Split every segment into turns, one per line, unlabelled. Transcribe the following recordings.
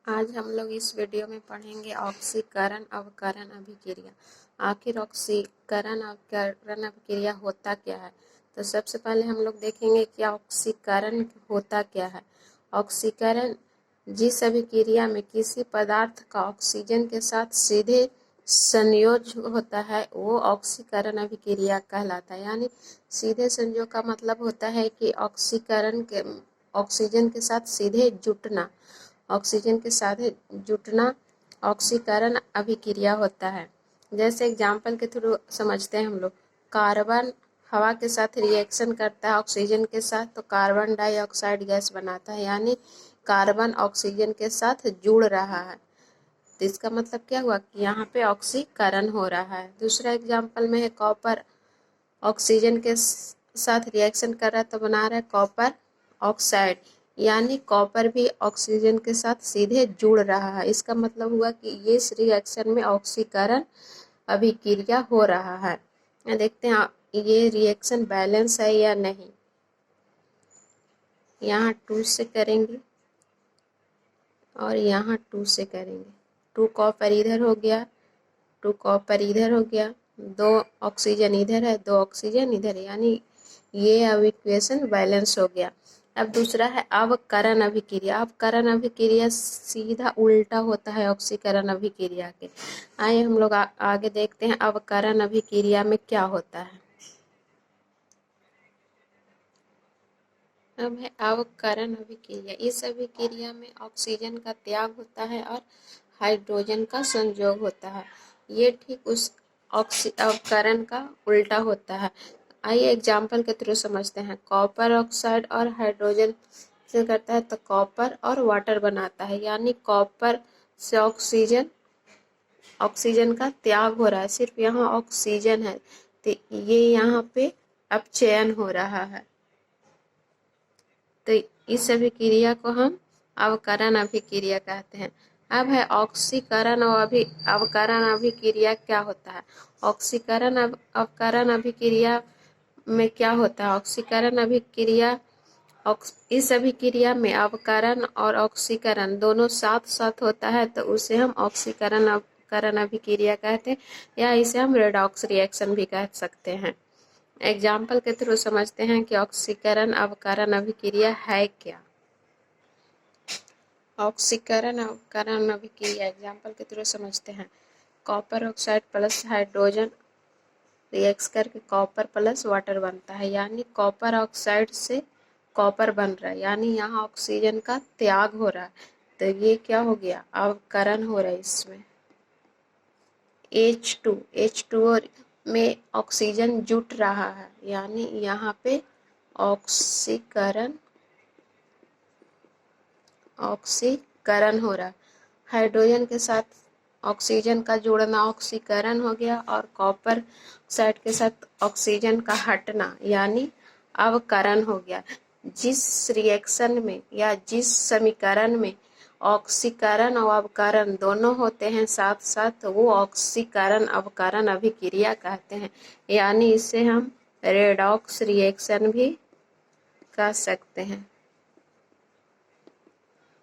आज हम लोग इस वीडियो में पढ़ेंगे ऑक्सीकरण अवकरण अभिक्रिया। आखिर ऑक्सीकरण अवकरण अभिक्रिया होता क्या है। तो सबसे पहले हम लोग देखेंगे कि ऑक्सीकरण होता क्या है। ऑक्सीकरण जिस अभिक्रिया में किसी पदार्थ का ऑक्सीजन के साथ सीधे संयोज होता है वो ऑक्सीकरण अभिक्रिया कहलाता है। यानी सीधे संयोग का मतलब होता है कि ऑक्सीकरण के ऑक्सीजन के साथ सीधे जुटना, ऑक्सीजन के साथ जुटना ऑक्सीकरण अभिक्रिया होता है। जैसे एग्जाम्पल के थ्रू समझते हैं हम लोग। कार्बन हवा के साथ रिएक्शन करता है ऑक्सीजन के साथ तो कार्बन डाइऑक्साइड गैस बनाता है, यानी कार्बन ऑक्सीजन के साथ जुड़ रहा है। तो इसका मतलब क्या हुआ कि यहाँ पे ऑक्सीकरण हो रहा है। दूसरा एग्जाम्पल में है कॉपर ऑक्सीजन के साथ रिएक्शन कर रहा है तो बना रहा है कॉपर ऑक्साइड, यानी कॉपर भी ऑक्सीजन के साथ सीधे जुड़ रहा है। इसका मतलब हुआ कि ये इस रिएक्शन में ऑक्सीकरण अभिक्रिया हो रहा है। देखते हैं ये रिएक्शन बैलेंस है या नहीं। यहाँ 2 से करेंगे और यहाँ 2 से करेंगे। 2 कॉपर इधर हो गया, 2 कॉपर इधर हो गया, 2 ऑक्सीजन इधर है, 2 ऑक्सीजन इधर है, यानी ये अब इक्वेशन बैलेंस हो गया। अब दूसरा है अवकरण अभिक्रिया। अवकरण अभिक्रिया सीधा उल्टा होता है ऑक्सीकरण अभिक्रिया के। आइए हम लोग आगे देखते हैं अवकरण अभिक्रिया में क्या होता है। अब है अवकरण अभिक्रिया। इस अभिक्रिया में ऑक्सीजन का त्याग होता है और हाइड्रोजन का संयोग होता है। ये ठीक उस अवकरण का उल्टा होता है। आइए एग्जाम्पल के थ्रू समझते हैं। कॉपर ऑक्साइड और हाइड्रोजन से करता है तो कॉपर और वाटर बनाता है, यानी कॉपर से ऑक्सीजन का त्याग हो रहा है। सिर्फ यहाँ ऑक्सीजन है तो ये यहाँ पे अपचयन हो रहा है। तो इस अभिक्रिया को हम अवकरण अभिक्रिया कहते हैं। अब है ऑक्सीकरण और अवकरण अभिक्रिया क्या होता है। ऑक्सीकरण अवकरण अभिक्रिया में क्या होता है। ऑक्सीकरण अभिक्रिया इस अभिक्रिया में अवकरण और ऑक्सीकरण दोनों साथ साथ होता है तो उसे हम ऑक्सीकरण अवकरण अभिक्रिया कहते हैं, या इसे हम रेडॉक्स रिएक्शन भी कह सकते हैं। एग्जाम्पल के थ्रू समझते हैं कि ऑक्सीकरण अवकरण अभिक्रिया है क्या। ऑक्सीकरण अवकरण अभिक्रिया एग्जाम्पल के थ्रू समझते हैं। Copper oxide plus hydrogen react करके कॉपर प्लस वाटर बनता है, यानी कॉपर ऑक्साइड से कॉपर बन रहा है, यानी यहाँ ऑक्सीजन का त्याग हो रहा है। तो ये क्या हो गया, अवकरण हो रहा है। इसमें H2 में ऑक्सीजन जुट रहा है, यानी यहाँ पे ऑक्सीकरण हो रहा है। हाइड्रोजन के साथ ऑक्सीजन का जुड़ना ऑक्सीकरण हो गया और कॉपर ऑक्साइड के साथ ऑक्सीजन का हटना यानी अवकरण हो गया। जिस रिएक्शन में या जिस समीकरण में ऑक्सीकरण और अवकरण दोनों होते हैं साथ साथ वो ऑक्सीकरण अवकरण अभिक्रिया कहते हैं, यानी इसे हम रेडॉक्स रिएक्शन भी कह सकते हैं।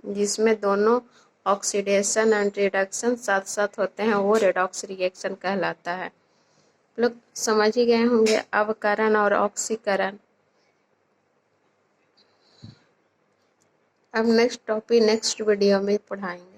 जिसमें दोनों ऑक्सीडेशन एंड रिडक्शन साथ साथ होते हैं वो रेडॉक्स रिएक्शन कहलाता है। लोग समझ ही गए होंगे अवकरण और ऑक्सीकरण। अब नेक्स्ट टॉपिक नेक्स्ट वीडियो में पढ़ाएंगे।